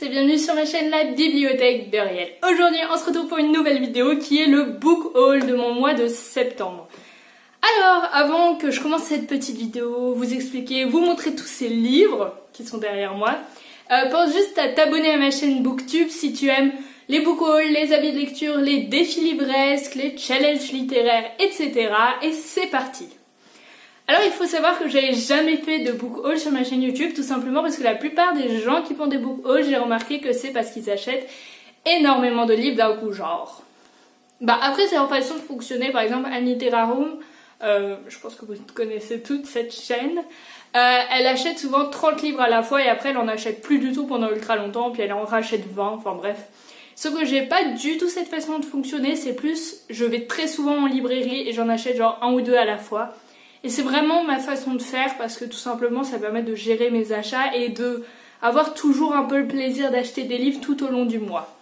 et bienvenue sur ma chaîne La Bibliothèque de Riel. Aujourd'hui on se retrouve pour une nouvelle vidéo qui est le book haul de mon mois de septembre. Alors avant que je commence cette petite vidéo, vous expliquer, vous montrer tous ces livres qui sont derrière moi, pense juste à t'abonner à ma chaîne Booktube si tu aimes les book hauls, les habits de lecture, les défis livresques, les challenges littéraires, etc. Et c'est parti. Alors il faut savoir que j'avais jamais fait de book haul sur ma chaîne YouTube, tout simplement parce que la plupart des gens qui font des book hauls, j'ai remarqué que c'est parce qu'ils achètent énormément de livres d'un coup, genre. Après c'est leur façon de fonctionner, par exemple Aniterarum, je pense que vous connaissez toute cette chaîne, elle achète souvent 30 livres à la fois et après elle en achète plus du tout pendant ultra longtemps, puis elle en rachète 20, enfin bref. Sauf que j'ai pas du tout cette façon de fonctionner, c'est plus, je vais très souvent en librairie et j'en achète genre un ou deux à la fois. Et c'est vraiment ma façon de faire parce que tout simplement ça permet de gérer mes achats et de avoir toujours un peu le plaisir d'acheter des livres tout au long du mois.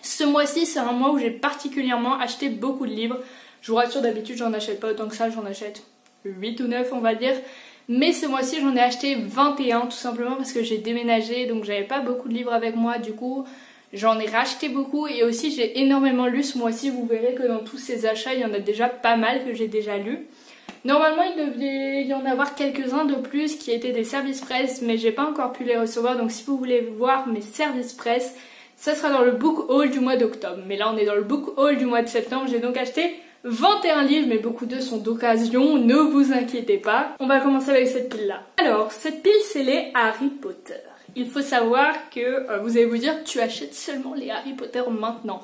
Ce mois-ci c'est un mois où j'ai particulièrement acheté beaucoup de livres. Je vous rassure, d'habitude j'en achète pas autant que ça, j'en achète 8 ou 9 on va dire. Mais ce mois-ci j'en ai acheté 21 tout simplement parce que j'ai déménagé donc j'avais pas beaucoup de livres avec moi, du coup j'en ai racheté beaucoup et aussi j'ai énormément lu ce mois-ci. Vous verrez que dans tous ces achats il y en a déjà pas mal que j'ai déjà lu. Normalement il devait y en avoir quelques-uns de plus qui étaient des services presse mais j'ai pas encore pu les recevoir, donc si vous voulez voir mes services presse ça sera dans le book haul du mois d'octobre. Mais là on est dans le book haul du mois de septembre, j'ai donc acheté 21 livres mais beaucoup d'eux sont d'occasion, ne vous inquiétez pas. On va commencer avec cette pile là. Alors cette pile c'est les Harry Potter. Il faut savoir que vous allez vous dire tu achètes seulement les Harry Potter maintenant.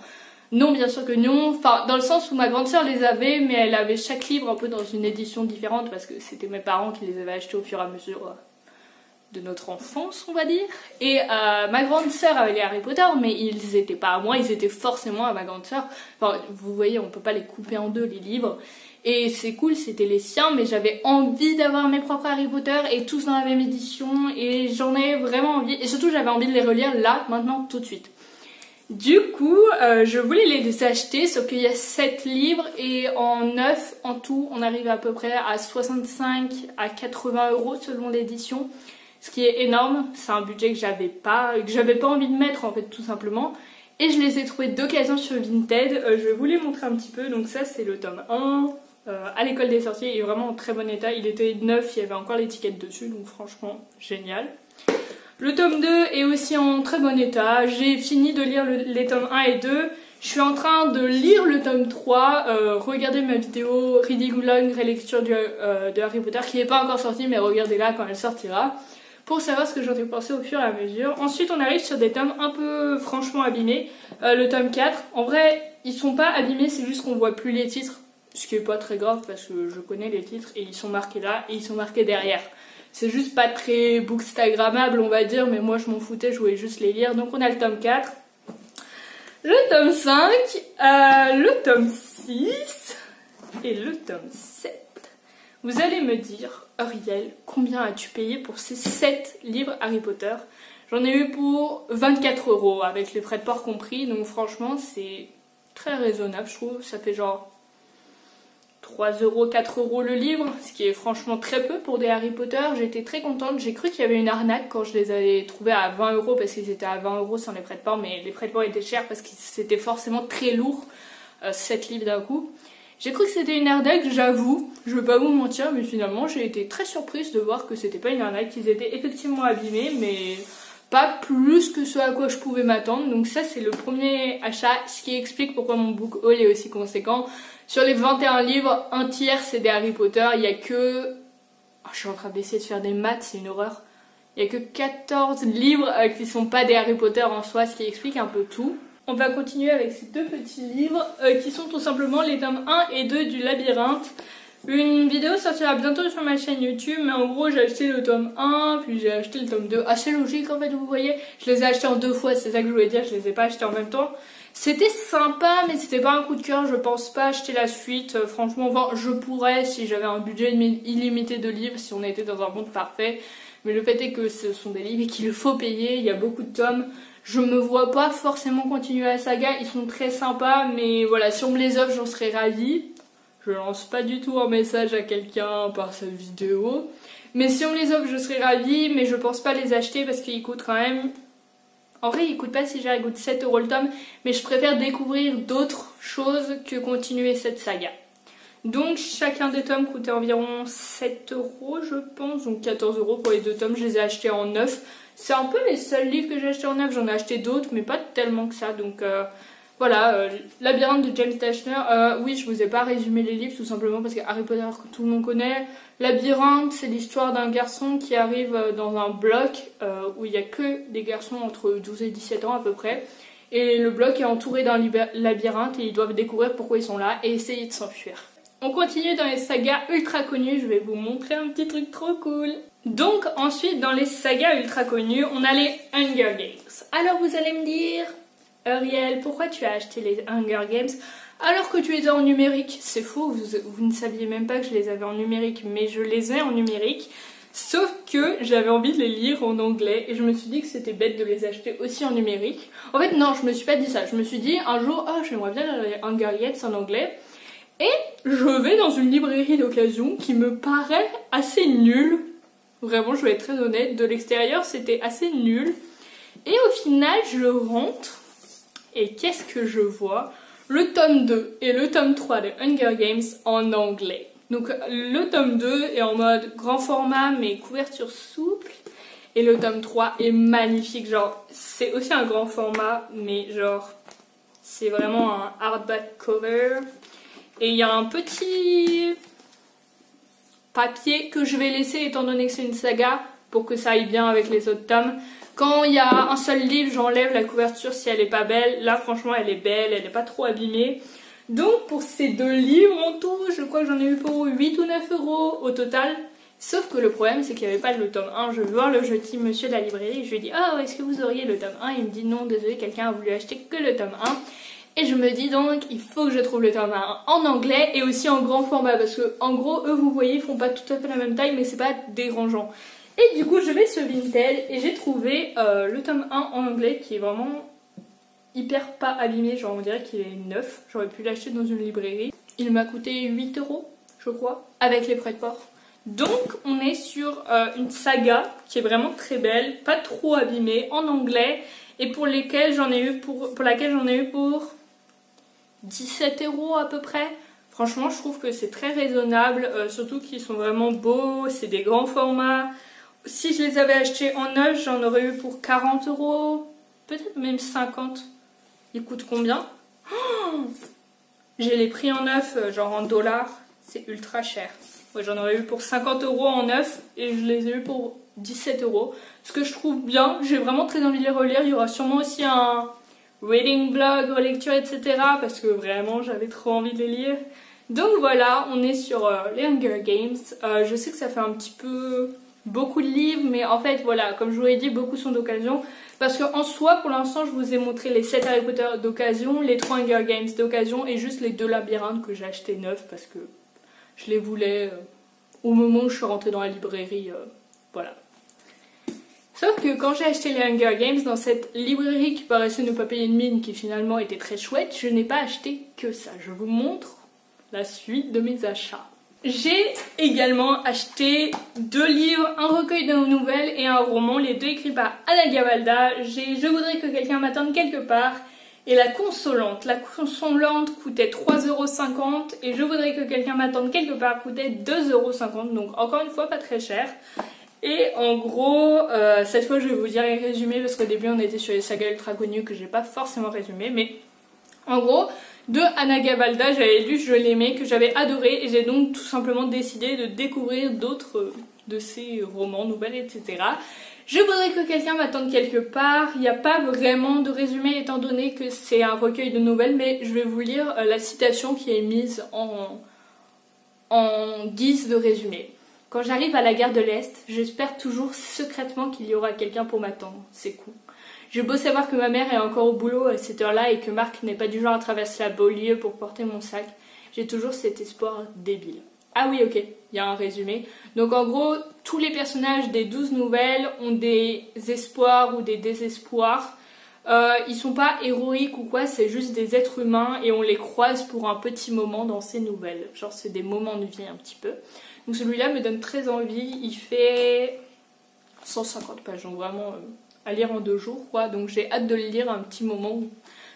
Non, bien sûr que non, enfin dans le sens où ma grande sœur les avait, mais elle avait chaque livre un peu dans une édition différente parce que c'était mes parents qui les avaient achetés au fur et à mesure de notre enfance, on va dire. Et ma grande sœur avait les Harry Potter, mais ils étaient pas à moi, ils étaient forcément à ma grande sœur. Enfin, vous voyez, on peut pas les couper en deux les livres. Et c'est cool, c'était les siens, mais j'avais envie d'avoir mes propres Harry Potter et tous dans la même édition, et j'en ai vraiment envie. Et surtout, j'avais envie de les relire là, maintenant, tout de suite. Du coup, je voulais les acheter, sauf qu'il y a 7 livres et en 9 en tout, on arrive à peu près à 65 à 80 € selon l'édition, ce qui est énorme. C'est un budget que j'avais pas envie de mettre en fait tout simplement. Et je les ai trouvés d'occasion sur Vinted. Je vais vous les montrer un petit peu. Donc ça c'est le tome 1 à l'école des sorciers, il est vraiment en très bon état. Il était neuf, il y avait encore l'étiquette dessus, donc franchement génial. Le tome 2 est aussi en très bon état. J'ai fini de lire les tomes 1 et 2. Je suis en train de lire le tome 3. Regardez ma vidéo Reading Long Relecture de Harry Potter qui n'est pas encore sortie, mais regardez-la quand elle sortira pour savoir ce que j'en ai pensé au fur et à mesure. Ensuite on arrive sur des tomes un peu franchement abîmés. Le tome 4, en vrai ils sont pas abîmés, c'est juste qu'on voit plus les titres. Ce qui est pas très grave parce que je connais les titres et ils sont marqués là et ils sont marqués derrière. C'est juste pas très bookstagrammable on va dire, mais moi je m'en foutais, je voulais juste les lire. Donc on a le tome 4, le tome 5, le tome 6 et le tome 7. Vous allez me dire, Riel, combien as-tu payé pour ces 7 livres Harry Potter? J'en ai eu pour 24 € avec les frais de port compris, donc franchement c'est très raisonnable je trouve. Ça fait genre 3 €, 4 € le livre, ce qui est franchement très peu pour des Harry Potter. J'étais très contente, j'ai cru qu'il y avait une arnaque quand je les avais trouvés à 20 € parce qu'ils étaient à 20 € sans les frais de port, mais les frais de port étaient chers parce que c'était forcément très lourd, 7 livres d'un coup. J'ai cru que c'était une arnaque, j'avoue, je vais pas vous mentir, mais finalement j'ai été très surprise de voir que c'était pas une arnaque, qu'ils étaient effectivement abîmés, mais pas plus que ce à quoi je pouvais m'attendre. Donc ça c'est le premier achat, ce qui explique pourquoi mon book haul est aussi conséquent. Sur les 21 livres, un tiers c'est des Harry Potter, il y a que... Oh, je suis en train d'essayer de faire des maths, c'est une horreur. Il y a que 14 livres qui sont pas des Harry Potter en soi, ce qui explique un peu tout. On va continuer avec ces deux petits livres qui sont tout simplement les tomes 1 et 2 du Labyrinthe. Une vidéo sortira bientôt sur ma chaîne YouTube, mais en gros j'ai acheté le tome 1, puis j'ai acheté le tome 2. Assez logique en fait, vous voyez. Je les ai achetés en 2 fois, c'est ça que je voulais dire, je les ai pas achetés en même temps. C'était sympa, mais c'était pas un coup de cœur, je pense pas acheter la suite. Franchement, enfin, je pourrais si j'avais un budget illimité de livres, si on était dans un monde parfait. Mais le fait est que ce sont des livres et qu'il faut payer, il y a beaucoup de tomes. Je me vois pas forcément continuer la saga, ils sont très sympas, mais voilà, si on me les offre, j'en serais ravie. Je lance pas du tout un message à quelqu'un par cette vidéo. Mais si on me les offre, je serais ravie, mais je pense pas les acheter parce qu'ils coûtent quand même En vrai il coûte pas si cher, il coûte 7 € le tome, mais je préfère découvrir d'autres choses que continuer cette saga. Donc chacun des tomes coûtait environ 7 € je pense, donc 14 € pour les 2 tomes, je les ai achetés en neuf. C'est un peu les seuls livres que j'ai achetés en neuf, j'en ai acheté d'autres mais pas tellement que ça, donc voilà, Labyrinthe de James Dashner, oui je vous ai pas résumé les livres tout simplement parce que Harry Potter que tout le monde connaît. Labyrinthe c'est l'histoire d'un garçon qui arrive dans un bloc où il y a que des garçons entre 12 et 17 ans à peu près. Et le bloc est entouré d'un labyrinthe et ils doivent découvrir pourquoi ils sont là et essayer de s'enfuir. On continue dans les sagas ultra connues, je vais vous montrer un petit truc trop cool. Donc ensuite dans les sagas ultra connues, on a les Hunger Games. Alors vous allez me dire, Ariel, pourquoi tu as acheté les Hunger Games alors que tu les as en numérique? C'est faux, vous ne saviez même pas que je les avais en numérique, mais je les ai en numérique. Sauf que j'avais envie de les lire en anglais et je me suis dit que c'était bête de les acheter aussi en numérique. En fait non, je me suis pas dit ça, je me suis dit un jour, oh j'aimerais bien les Hunger Games en anglais. Et je vais dans une librairie d'occasion qui me paraît assez nulle. Vraiment, je vais être très honnête, de l'extérieur c'était assez nul. Et au final, je rentre et qu'est-ce que je vois? Le tome 2 et le tome 3 de Hunger Games en anglais. Donc le tome 2 est en mode grand format mais couverture souple. Et le tome 3 est magnifique, genre c'est aussi un grand format mais genre c'est vraiment un hardback cover. Et il y a un petit papier que je vais laisser étant donné que c'est une saga pour que ça aille bien avec les autres tomes. Quand il y a un seul livre, j'enlève la couverture si elle est pas belle. Là franchement elle est belle, elle n'est pas trop abîmée. Donc pour ces 2 livres en tout, je crois que j'en ai eu pour 8 ou 9 € au total. Sauf que le problème c'est qu'il n'y avait pas le tome 1. Je vais voir le jeudi monsieur de la librairie et je lui dis oh est-ce que vous auriez le tome 1? Il me dit non désolé, quelqu'un a voulu acheter que le tome 1. Et je me dis donc il faut que je trouve le tome 1 en anglais et aussi en grand format parce que en gros eux vous voyez ils font pas tout à fait la même taille mais c'est pas dérangeant. Et du coup je vais sur Vinted et j'ai trouvé le tome 1 en anglais qui est vraiment hyper pas abîmé, genre on dirait qu'il est neuf. J'aurais pu l'acheter dans une librairie. Il m'a coûté 8 € je crois avec les frais de port. Donc on est sur une saga qui est vraiment très belle, pas trop abîmée, en anglais et pour laquelle j'en ai eu pour 17 € à peu près. Franchement je trouve que c'est très raisonnable, surtout qu'ils sont vraiment beaux, c'est des grands formats. Si je les avais achetés en neuf j'en aurais eu pour 40 €, peut-être même 50. Ils coûtent combien? Oh, j'ai les prix en neuf, genre en dollars, c'est ultra cher. Ouais, j'en aurais eu pour 50 € en neuf et je les ai eu pour 17 €. Ce que je trouve bien, j'ai vraiment très envie de les relire. Il y aura sûrement aussi un reading blog, relecture, etc. parce que vraiment j'avais trop envie de les lire. Donc voilà, on est sur les Hunger Games. Je sais que ça fait un petit peu beaucoup de livres, mais en fait voilà, comme je vous l'ai dit, beaucoup sont d'occasion. Parce qu'en soi, pour l'instant, je vous ai montré les 7 Harry Potter d'occasion, les 3 Hunger Games d'occasion et juste les 2 labyrinthes que j'ai achetés neufs parce que je les voulais au moment où je suis rentrée dans la librairie. Voilà. Sauf que quand j'ai acheté les Hunger Games dans cette librairie qui paraissait ne pas payer une mine, qui finalement était très chouette, je n'ai pas acheté que ça. Je vous montre la suite de mes achats. J'ai également acheté 2 livres, un recueil de nouvelles et un roman, les 2 écrits par Anna Gavalda. Je voudrais que quelqu'un m'attende quelque part. Et La Consolante. La Consolante coûtait 3,50 € et Je voudrais que quelqu'un m'attende quelque part coûtait 2,50 €. Donc encore une fois pas très cher. Et en gros, cette fois je vais vous dire les résumés parce qu'au début on était sur les sagas ultra connues que j'ai pas forcément résumé. Mais en gros, de Anna Gavalda, j'avais lu, je l'aimais, que j'avais adoré et j'ai donc tout simplement décidé de découvrir d'autres de ses romans, nouvelles, etc. Je voudrais que quelqu'un m'attende quelque part. Il n'y a pas vraiment de résumé étant donné que c'est un recueil de nouvelles, mais je vais vous lire la citation qui est mise en guise de résumé. Quand j'arrive à la gare de l'Est, j'espère toujours secrètement qu'il y aura quelqu'un pour m'attendre. C'est cool. J'ai beau savoir que ma mère est encore au boulot à cette heure-là et que Marc n'est pas du genre à traverser la banlieue pour porter mon sac, j'ai toujours cet espoir débile. Ah oui, ok, il y a un résumé. Donc en gros, tous les personnages des 12 nouvelles ont des espoirs ou des désespoirs. Ils sont pas héroïques ou quoi, c'est juste des êtres humains et on les croise pour un petit moment dans ces nouvelles. Genre c'est des moments de vie un petit peu. Donc celui-là me donne très envie, il fait 150 pages, donc vraiment à lire en 2 jours, quoi. Donc j'ai hâte de le lire un petit moment,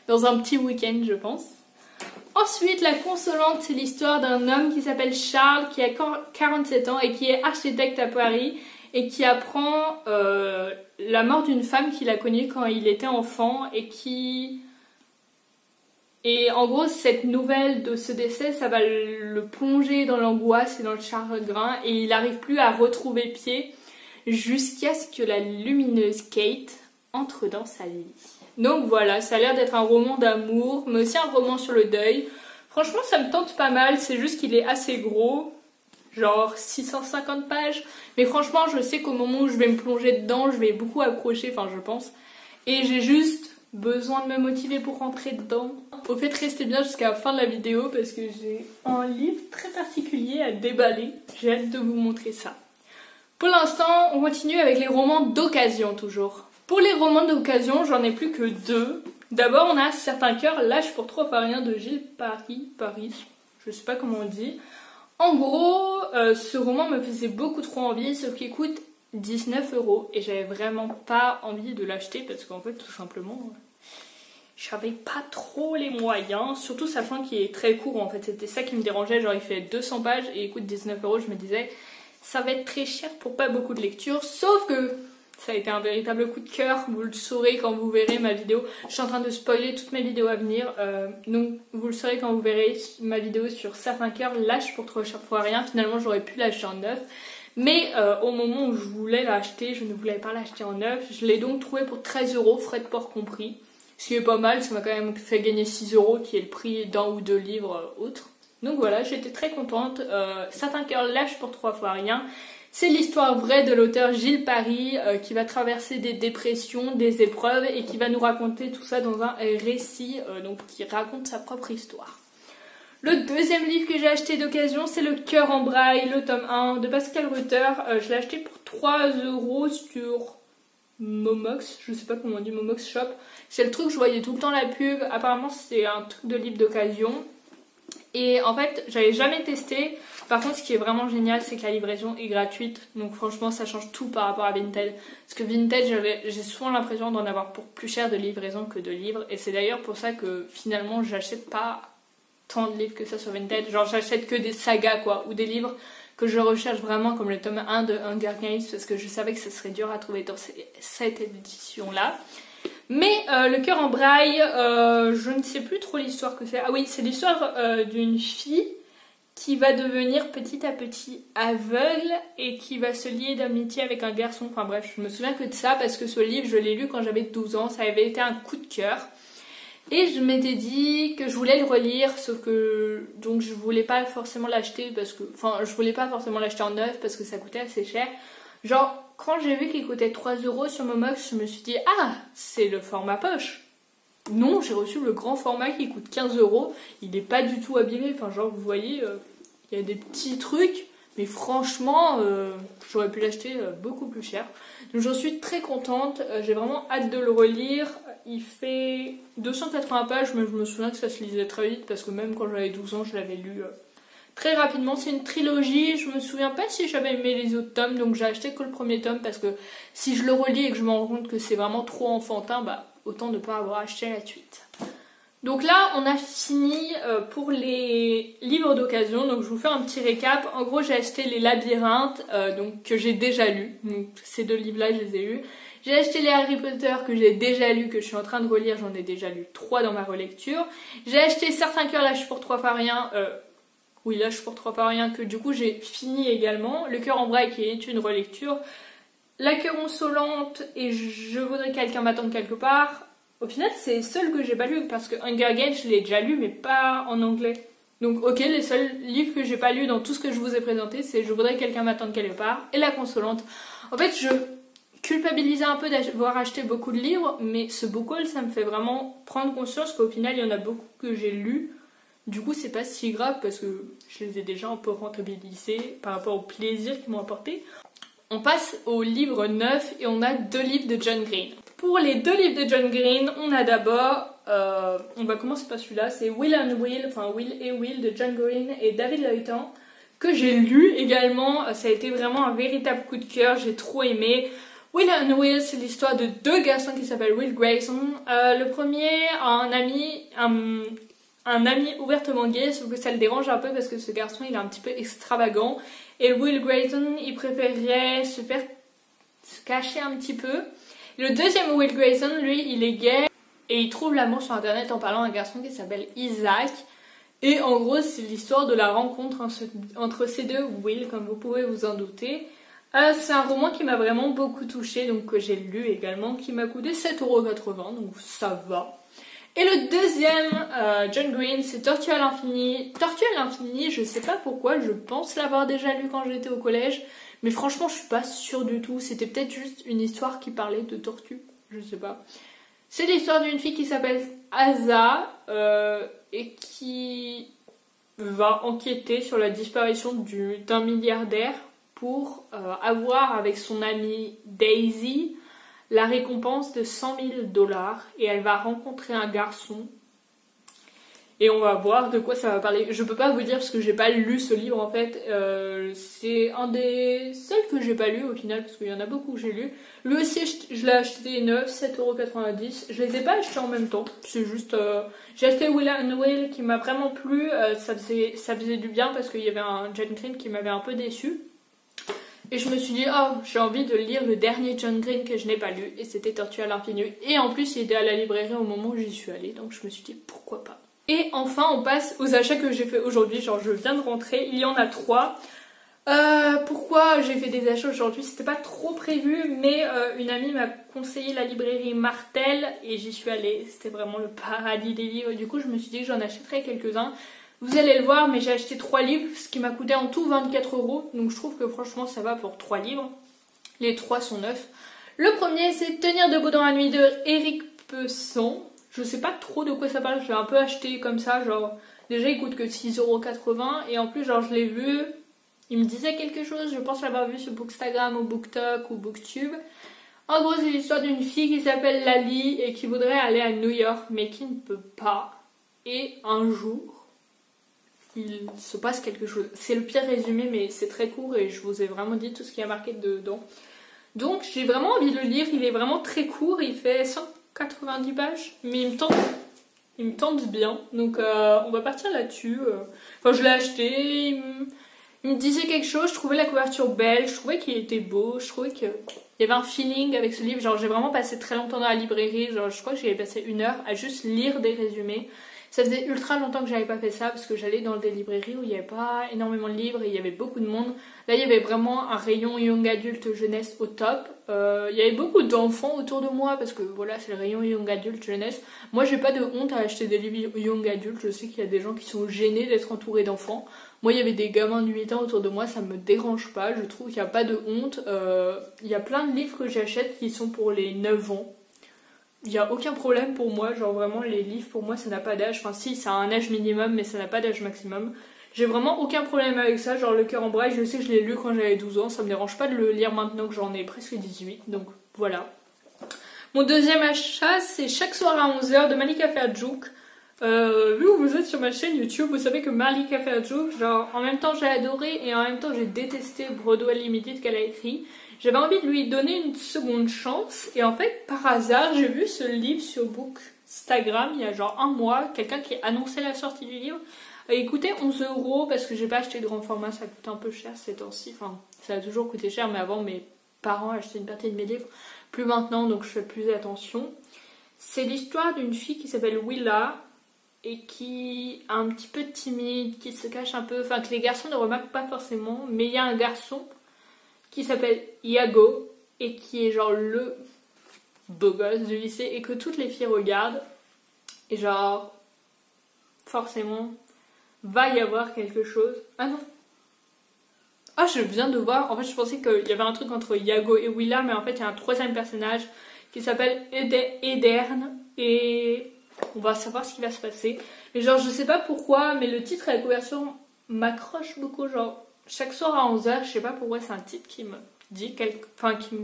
dans un petit week-end, je pense. Ensuite, La Consolante, c'est l'histoire d'un homme qui s'appelle Charles, qui a 47 ans et qui est architecte à Paris et qui apprend la mort d'une femme qu'il a connue quand il était enfant et qui... Et en gros, cette nouvelle de ce décès, ça va le plonger dans l'angoisse et dans le chagrin et il n'arrive plus à retrouver pied jusqu'à ce que la lumineuse Kate entre dans sa vie. Donc voilà, ça a l'air d'être un roman d'amour, mais aussi un roman sur le deuil. Franchement, ça me tente pas mal, c'est juste qu'il est assez gros, genre 650 pages. Mais franchement, je sais qu'au moment où je vais me plonger dedans, je vais beaucoup accrocher, enfin je pense. Et j'ai juste besoin de me motiver pour rentrer dedans. Au fait, restez bien jusqu'à la fin de la vidéo parce que j'ai un livre très particulier à déballer. J'ai hâte de vous montrer ça. Pour l'instant, on continue avec les romans d'occasion toujours. Pour les romans d'occasion, j'en ai plus que 2. D'abord, on a Certains cœurs lâchent pour 3 fois rien de Gilles Paris, je sais pas comment on dit. En gros, ce roman me faisait beaucoup trop envie, sauf qu'il coûte 19 € et j'avais vraiment pas envie de l'acheter parce qu'en fait, tout simplement, j'avais pas trop les moyens, surtout sachant qu'il est très court en fait. C'était ça qui me dérangeait, genre il fait 200 pages et il coûte 19 €. Je me disais, ça va être très cher pour pas beaucoup de lecture, sauf que ça a été un véritable coup de cœur, vous le saurez quand vous verrez ma vidéo. Je suis en train de spoiler toutes mes vidéos à venir, donc vous le saurez quand vous verrez ma vidéo sur Certains cœurs lâchent pour 3 fois rien. Finalement j'aurais pu l'acheter en neuf, mais au moment où je voulais l'acheter, je ne voulais pas l'acheter en neuf. Je l'ai donc trouvé pour 13 €, frais de port compris. Ce qui est pas mal, ça m'a quand même fait gagner 6 € qui est le prix d'un ou 2 livres autres. Donc voilà, j'étais très contente. Certains cœurs lâchent pour 3 fois rien. C'est l'histoire vraie de l'auteur Gilles Paris qui va traverser des dépressions, des épreuves et qui va nous raconter tout ça dans un récit donc qui raconte sa propre histoire. Le deuxième livre que j'ai acheté d'occasion, c'est Le Cœur en braille, le tome 1 de Pascal Rutter. Je l'ai acheté pour 3 € sur Momox, je sais pas comment on dit, Momox Shop. C'est le truc, je voyais tout le temps la pub. Apparemment c'est un truc de livre d'occasion. Et en fait, j'avais jamais testé. Par contre, ce qui est vraiment génial, c'est que la livraison est gratuite. Donc franchement, ça change tout par rapport à Vinted. Parce que Vinted, j'ai souvent l'impression d'en avoir pour plus cher de livraison que de livres. Et c'est d'ailleurs pour ça que finalement, j'achète pas tant de livres que ça sur Vinted. Genre, j'achète que des sagas, quoi. Ou des livres que je recherche vraiment, comme le tome 1 de Hunger Games. Parce que je savais que ce serait dur à trouver dans cette édition-là. Mais Le Cœur en braille, je ne sais plus trop l'histoire que c'est. Ah oui, c'est l'histoire d'une fille qui va devenir petit à petit aveugle et qui va se lier d'amitié avec un garçon. Enfin bref, je me souviens que de ça parce que ce livre, je l'ai lu quand j'avais 12 ans. Ça avait été un coup de cœur. Et je m'étais dit que je voulais le relire, sauf que donc je voulais pas forcément l'acheter parce que... Enfin, je voulais pas forcément l'acheter en neuf parce que ça coûtait assez cher. Genre, quand j'ai vu qu'il coûtait 3 € sur Momox, je me suis dit, ah, c'est le format poche. Non, j'ai reçu le grand format qui coûte 15 €. Il n'est pas du tout abîmé. Enfin, genre, vous voyez, il y a des petits trucs. Mais franchement, j'aurais pu l'acheter beaucoup plus cher. Donc j'en suis très contente. J'ai vraiment hâte de le relire. Il fait 280 pages, mais je me souviens que ça se lisait très vite. Parce que même quand j'avais 12 ans, je l'avais lu très rapidement. C'est une trilogie. Je me souviens pas si j'avais aimé les autres tomes. Donc j'ai acheté que le premier tome. Parce que si je le relis et que je me rends compte que c'est vraiment trop enfantin, bah autant ne pas avoir acheté la suite. Donc là, on a fini pour les livres d'occasion. Donc je vous fais un petit récap. En gros, j'ai acheté Les Labyrinthes, donc que j'ai déjà lu. Donc ces 2 livres-là, je les ai lus. J'ai acheté les Harry Potter que j'ai déjà lus, que je suis en train de relire. J'en ai déjà lu 3 dans ma relecture. J'ai acheté Certains cœurs lâchent pour 3 fois rien. Oui, lâche pour 3 fois rien, que du coup j'ai fini également. Le Cœur en braille qui est une relecture. La Consolante et Je voudrais quelqu'un m'attende quelque part. Au final, c'est les seuls que j'ai pas lu parce que Hunger Games, je l'ai déjà lu, mais pas en anglais. Donc, ok, les seuls livres que j'ai pas lus dans tout ce que je vous ai présenté, c'est Je voudrais quelqu'un m'attende quelque part et La Consolante. En fait, je culpabilisais un peu d'avoir acheté beaucoup de livres, mais ce book haul, ça me fait vraiment prendre conscience qu'au final, il y en a beaucoup que j'ai lus. Du coup, c'est pas si grave parce que je les ai déjà un peu rentabilisés par rapport au plaisir qu'ils m'ont apporté. On passe au livre 9 et on a 2 livres de John Green. Pour les 2 livres de John Green, on a d'abord, on va commencer par celui-là, c'est Will and Will, enfin Will et Will de John Green et David Leyton, que j'ai lu également. Ça a été vraiment un véritable coup de cœur, j'ai trop aimé. Will and Will, c'est l'histoire de deux garçons qui s'appellent Will Grayson. Le premier a un ami ouvertement gay, sauf que ça le dérange un peu parce que ce garçon il est un petit peu extravagant. Et Will Grayson, il préférerait se cacher un petit peu. Et le deuxième Will Grayson, lui, il est gay et il trouve l'amour sur internet en parlant à un garçon qui s'appelle Isaac. Et en gros, c'est l'histoire de la rencontre entre ces deux Will, comme vous pouvez vous en douter. C'est un roman qui m'a vraiment beaucoup touchée, donc que j'ai lu également, qui m'a coûté 7,80 €, donc ça va. Et le deuxième, John Green, c'est Tortue à l'infini. Tortue à l'infini, je sais pas pourquoi, je pense l'avoir déjà lu quand j'étais au collège, mais franchement je suis pas sûre du tout, c'était peut-être juste une histoire qui parlait de tortue, je sais pas. C'est l'histoire d'une fille qui s'appelle Asa, et qui va enquêter sur la disparition d'un milliardaire pour avoir avec son amie Daisy la récompense de 100 000 $. Et elle va rencontrer un garçon. Et on va voir de quoi ça va parler. Je peux pas vous dire parce que j'ai pas lu ce livre en fait. C'est un des seuls que j'ai pas lu au final parce qu'il y en a beaucoup que j'ai lu. Lui aussi je l'ai acheté neuf, 7,90 €. Je les ai pas achetés en même temps. C'est juste... J'ai acheté Will and Will qui m'a vraiment plu. Ça faisait du bien parce qu'il y avait un John Green qui m'avait un peu déçu. Et je me suis dit, oh, j'ai envie de lire le dernier John Green que je n'ai pas lu. Et c'était Tortue à l'infini. Et en plus, il était à la librairie au moment où j'y suis allée. Donc je me suis dit, pourquoi pas. Et enfin, on passe aux achats que j'ai fait aujourd'hui. Genre, je viens de rentrer. Il y en a 3. Pourquoi j'ai fait des achats aujourd'hui? C'était pas trop prévu. Mais une amie m'a conseillé la librairie Martel. Et j'y suis allée. C'était vraiment le paradis des livres. Du coup, je me suis dit que j'en achèterais quelques-uns. Vous allez le voir, mais j'ai acheté 3 livres, ce qui m'a coûté en tout 24 €. Donc je trouve que franchement ça va pour 3 livres. Les 3 sont neufs. Le premier c'est Tenir debout dans la nuit de Éric Pesson. Je sais pas trop de quoi ça parle, je l'ai un peu acheté comme ça, genre déjà il coûte que 6,80 € et en plus genre je l'ai vu, il me disait quelque chose, je pense l'avoir vu sur Bookstagram ou BookTok ou BookTube. En gros c'est l'histoire d'une fille qui s'appelle Lali et qui voudrait aller à New York mais qui ne peut pas. Et un jour... il se passe quelque chose. C'est le pire résumé mais c'est très court et je vous ai vraiment dit tout ce qu'il y a marqué dedans. Donc j'ai vraiment envie de le lire, il est vraiment très court, il fait 190 pages mais il me tente bien. Donc on va partir là-dessus. Enfin je l'ai acheté, il me disait quelque chose, je trouvais la couverture belle, je trouvais qu'il était beau, je trouvais qu'il y avait un feeling avec ce livre. Genre j'ai vraiment passé très longtemps dans la librairie, genre je crois que j'y ai passé 1 heure à juste lire des résumés. Ça faisait ultra longtemps que j'avais pas fait ça parce que j'allais dans des librairies où il n'y avait pas énormément de livres et il y avait beaucoup de monde. Là il y avait vraiment un rayon young adulte jeunesse au top. Il y avait beaucoup d'enfants autour de moi parce que voilà c'est le rayon young adulte jeunesse. Moi j'ai pas de honte à acheter des livres young adulte, je sais qu'il y a des gens qui sont gênés d'être entourés d'enfants. Moi il y avait des gamins de 8 ans autour de moi, ça me dérange pas, je trouve qu'il n'y a pas de honte. Il y a plein de livres que j'achète qui sont pour les 9 ans. Il n'y a aucun problème pour moi, genre vraiment les livres pour moi ça n'a pas d'âge, enfin si ça a un âge minimum mais ça n'a pas d'âge maximum. J'ai vraiment aucun problème avec ça, genre Le Cœur en braille, je sais que je l'ai lu quand j'avais 12 ans, ça me dérange pas de le lire maintenant que j'en ai presque 18, donc voilà. Mon deuxième achat c'est Chaque soir à 11 h de Malika Ferjouk. Vu que vous êtes sur ma chaîne YouTube, vous savez que Malika Ferjouk, genre en même temps j'ai adoré et en même temps j'ai détesté Broadway Limited qu'elle a écrit. J'avais envie de lui donner une seconde chance et en fait par hasard j'ai vu ce livre sur Bookstagram il y a genre 1 mois, quelqu'un qui annonçait la sortie du livre. Il coûtait 11 € parce que j'ai pas acheté de grand format, ça coûte un peu cher ces temps-ci, enfin ça a toujours coûté cher mais avant mes parents achetaient une partie de mes livres, plus maintenant donc je fais plus attention. C'est l'histoire d'une fille qui s'appelle Willa et qui est un petit peu timide, qui se cache un peu, enfin que les garçons ne remarquent pas forcément, mais il y a un garçon qui s'appelle Iago et qui est genre le beau gosse du lycée et que toutes les filles regardent et genre forcément va y avoir quelque chose. Ah non, ah je viens de voir, en fait je pensais qu'il y avait un truc entre Iago et Willa mais en fait il y a un troisième personnage qui s'appelle Edern et on va savoir ce qui va se passer. Mais genre je sais pas pourquoi mais le titre et la couverture m'accrochent beaucoup, genre Chaque soir à 11 h, je sais pas pourquoi c'est un titre qui me dit enfin qui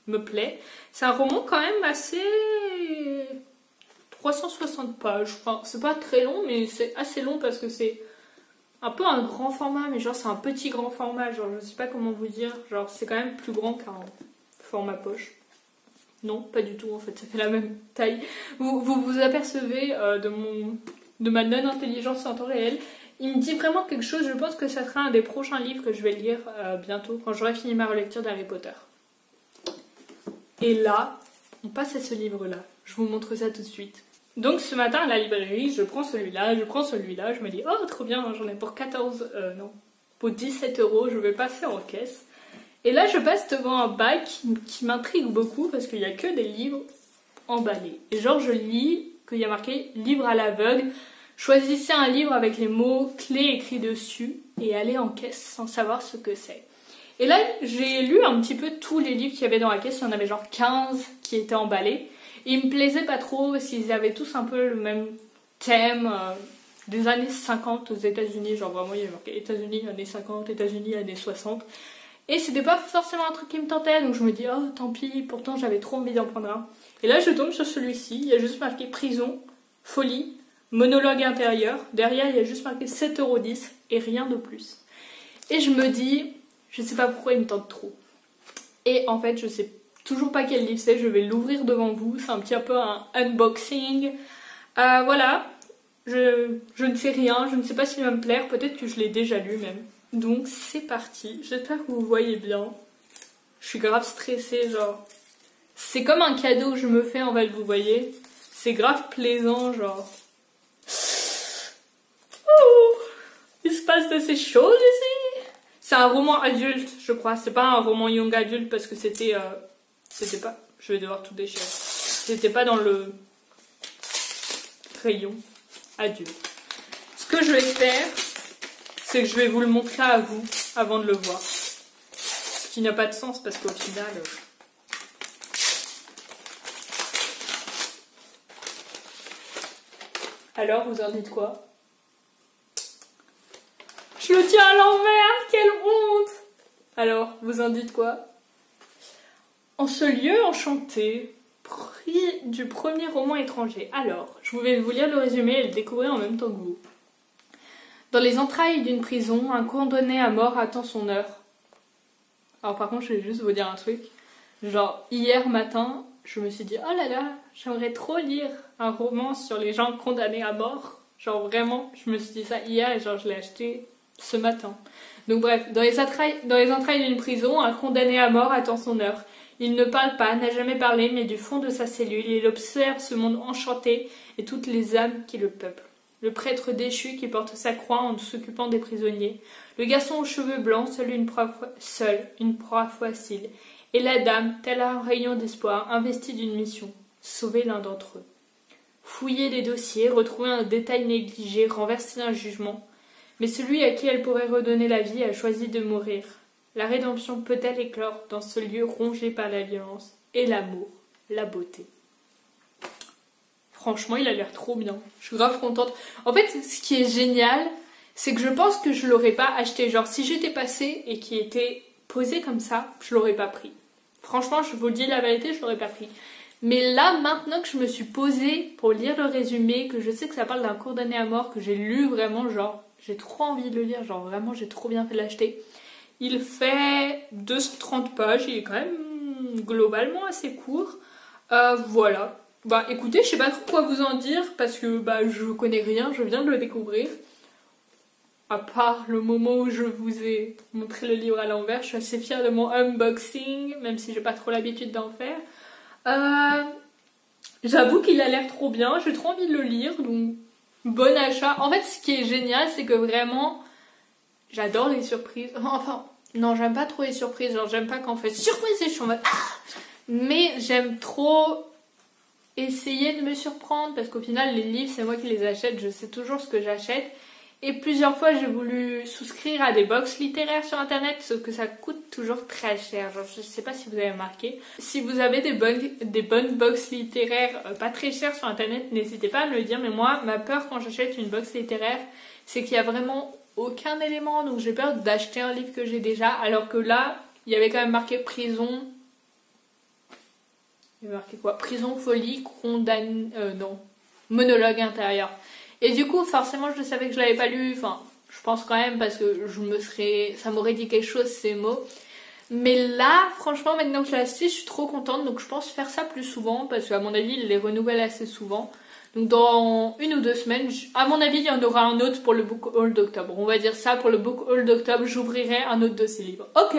me plaît. C'est un roman quand même assez 360 pages. Enfin, c'est pas très long mais c'est assez long parce que c'est un peu un grand format mais genre c'est un petit grand format, genre je sais pas comment vous dire, genre c'est quand même plus grand qu'un format poche. Non, pas du tout en fait, ça fait la même taille. Vous apercevez de ma non-intelligence en temps réel. Il me dit vraiment quelque chose, je pense que ça sera un des prochains livres que je vais lire bientôt, quand j'aurai fini ma relecture d'Harry Potter. Et là, on passe à ce livre-là. Je vous montre ça tout de suite. Donc ce matin à la librairie, je prends celui-là, je me dis « Oh, trop bien, j'en ai pour 17 €, je vais passer en caisse. » Et là, je passe devant un bac qui m'intrigue beaucoup parce qu'il n'y a que des livres emballés. Et genre, je lis qu'il y a marqué « Livre à l'aveugle ». Choisissez un livre avec les mots clés écrits dessus et allez en caisse sans savoir ce que c'est. Et là, j'ai lu un petit peu tous les livres qu'il y avait dans la caisse. Il y en avait genre 15 qui étaient emballés. Et ils me plaisaient pas trop s'ils avaient tous un peu le même thème des années 50 aux États-Unis. Genre vraiment, il y avait marqué États-Unis, années 50, États-Unis, années 60. Et c'était pas forcément un truc qui me tentait. Donc je me dis, oh tant pis, pourtant j'avais trop envie d'en prendre un. Et là, je tombe sur celui-ci. Il y a juste marqué prison, folie, monologue intérieur. Derrière, il y a juste marqué 7,10 € et rien de plus. Et je me dis, je sais pas pourquoi il me tente trop. Et en fait, je sais toujours pas quel livre c'est. Je vais l'ouvrir devant vous. C'est un petit peu un unboxing. Voilà. Je ne sais rien. Je ne sais pas s'il va me plaire. Peut-être que je l'ai déjà lu même. Donc, c'est parti. J'espère que vous voyez bien. Je suis grave stressée, genre. C'est comme un cadeau que je me fais, en fait, vous voyez. C'est grave plaisant, genre. Il se passe de ces choses ici. C'est un roman adulte, je crois. C'est pas un roman young adulte parce que c'était pas... Je vais devoir tout déchirer. C'était pas dans le rayon adulte. Ce que je vais faire, c'est que je vais vous le montrer à vous avant de le voir. Ce qui n'a pas de sens parce qu'au final... Alors, vous en dites quoi? Je le tiens à l'envers, quelle honte! Alors, vous en dites quoi? En ce lieu enchanté, prix du premier roman étranger. Alors, je vais vous lire le résumé et le découvrir en même temps que vous. Dans les entrailles d'une prison, un condamné à mort attend son heure. Alors par contre, je vais juste vous dire un truc. Genre, hier matin, je me suis dit, oh là là, j'aimerais trop lire un roman sur les gens condamnés à mort. Genre vraiment, je me suis dit ça hier et genre je l'ai acheté ce matin. Donc bref, dans les entrailles d'une prison, un condamné à mort attend son heure. Il ne parle pas, n'a jamais parlé, mais du fond de sa cellule, il observe ce monde enchanté et toutes les âmes qui le peuplent. Le prêtre déchu qui porte sa croix en s'occupant des prisonniers. Le garçon aux cheveux blancs, seule une proie facile. Et la dame, tel un rayon d'espoir, investie d'une mission, sauver l'un d'entre eux. Fouiller les dossiers, retrouver un détail négligé, renverser un jugement. Mais celui à qui elle pourrait redonner la vie a choisi de mourir. La rédemption peut-elle éclore dans ce lieu rongé par la violence et l'amour, la beauté. Franchement, il a l'air trop bien. Je suis grave contente. En fait, ce qui est génial, c'est que je pense que je l'aurais pas acheté. Genre, si j'étais passée et qu'il était posé comme ça, je l'aurais pas pris. Franchement, je vous le dis la vérité, je l'aurais pas pris. Mais là, maintenant que je me suis posée pour lire le résumé, que je sais que ça parle d'un condamné à mort, que j'ai lu vraiment, genre, j'ai trop envie de le lire, genre vraiment, j'ai trop bien fait de l'acheter. Il fait 230 pages, il est quand même globalement assez court. Voilà. Bah écoutez, je sais pas trop quoi vous en dire, parce que bah je connais rien, je viens de le découvrir. À part le moment où je vous ai montré le livre à l'envers, je suis assez fière de mon unboxing, même si j'ai pas trop l'habitude d'en faire. J'avoue qu'il a l'air trop bien, j'ai trop envie de le lire, donc bon achat. En fait, ce qui est génial, c'est que vraiment, j'adore les surprises. Enfin, non, j'aime pas trop les surprises, genre j'aime pas quand on fait surprise et je suis en mode ah! Mais j'aime trop essayer de me surprendre, parce qu'au final, les livres, c'est moi qui les achète, je sais toujours ce que j'achète. Et plusieurs fois, j'ai voulu souscrire à des box littéraires sur internet, sauf que ça coûte toujours très cher. Genre, je sais pas si vous avez remarqué. Si vous avez des bonnes box littéraires pas très chères sur internet, n'hésitez pas à me le dire. Mais moi, ma peur quand j'achète une box littéraire, c'est qu'il y a vraiment aucun élément. Donc j'ai peur d'acheter un livre que j'ai déjà. Alors que là, il y avait quand même marqué prison. Il y avait marqué quoi? Prison, folie, condamné... non. Monologue intérieur. Et du coup, forcément, je savais que je l'avais pas lu. Enfin, je pense quand même parce que ça m'aurait dit quelque chose ces mots. Mais là, franchement, maintenant que je la suis, je suis trop contente. Donc je pense faire ça plus souvent parce qu'à mon avis, il les renouvelle assez souvent. Donc dans 1 ou 2 semaines, à mon avis, il y en aura un autre pour le book haul d'octobre. On va dire ça, pour le book haul d'octobre, j'ouvrirai un autre de ces livres. Ok.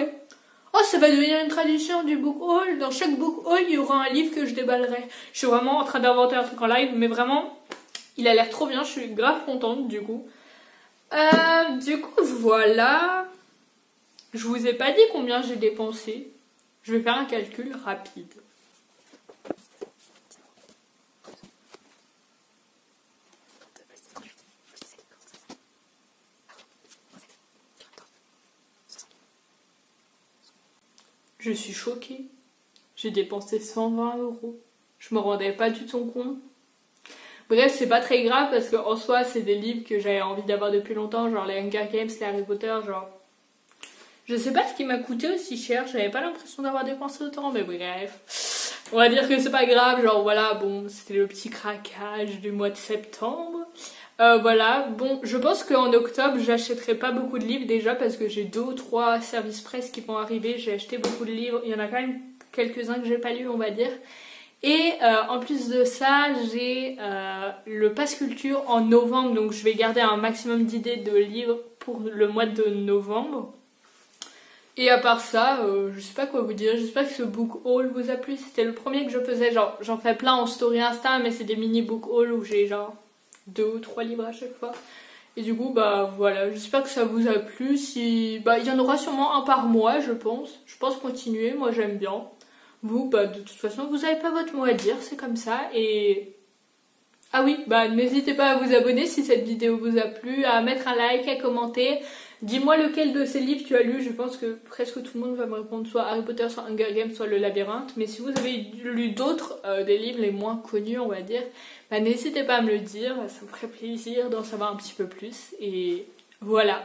Oh, ça va devenir une tradition du book haul. Dans chaque book haul, il y aura un livre que je déballerai. Je suis vraiment en train d'inventer un truc en live, mais vraiment, il a l'air trop bien. Je suis grave contente du coup. Voilà. Je vous ai pas dit combien j'ai dépensé. Je vais faire un calcul rapide. Je suis choquée. J'ai dépensé 120 €. Je me rendais pas du tout compte. Bref, c'est pas très grave parce qu'en soi, c'est des livres que j'avais envie d'avoir depuis longtemps, genre les Hunger Games, les Harry Potter, genre... Je sais pas ce qui m'a coûté aussi cher, j'avais pas l'impression d'avoir dépensé autant, mais bref. On va dire que c'est pas grave, genre voilà, bon, c'était le petit craquage du mois de septembre. Voilà, bon, je pense qu'en octobre, j'achèterai pas beaucoup de livres déjà parce que j'ai 2 ou 3 services presse qui vont arriver. J'ai acheté beaucoup de livres, il y en a quand même quelques-uns que j'ai pas lus, on va dire. Et en plus de ça, j'ai le Pass Culture en novembre, donc je vais garder un maximum d'idées de livres pour le mois de novembre. Et à part ça, je sais pas quoi vous dire, j'espère que ce book haul vous a plu. C'était le premier que je faisais, genre j'en fais plein en story Insta, mais c'est des mini book haul où j'ai genre 2 ou 3 livres à chaque fois. Et du coup, bah voilà, j'espère que ça vous a plu. Si, bah il y en aura sûrement un par mois, je pense. Je pense continuer, moi j'aime bien. Vous, bah de toute façon, vous n'avez pas votre mot à dire, c'est comme ça. Et ah oui, bah n'hésitez pas à vous abonner si cette vidéo vous a plu, à mettre un like, à commenter. Dis-moi lequel de ces livres tu as lu, je pense que presque tout le monde va me répondre soit Harry Potter, soit Hunger Games, soit Le Labyrinthe. Mais si vous avez lu d'autres, des livres les moins connus on va dire, bah n'hésitez pas à me le dire, ça me ferait plaisir d'en savoir un petit peu plus. Et voilà.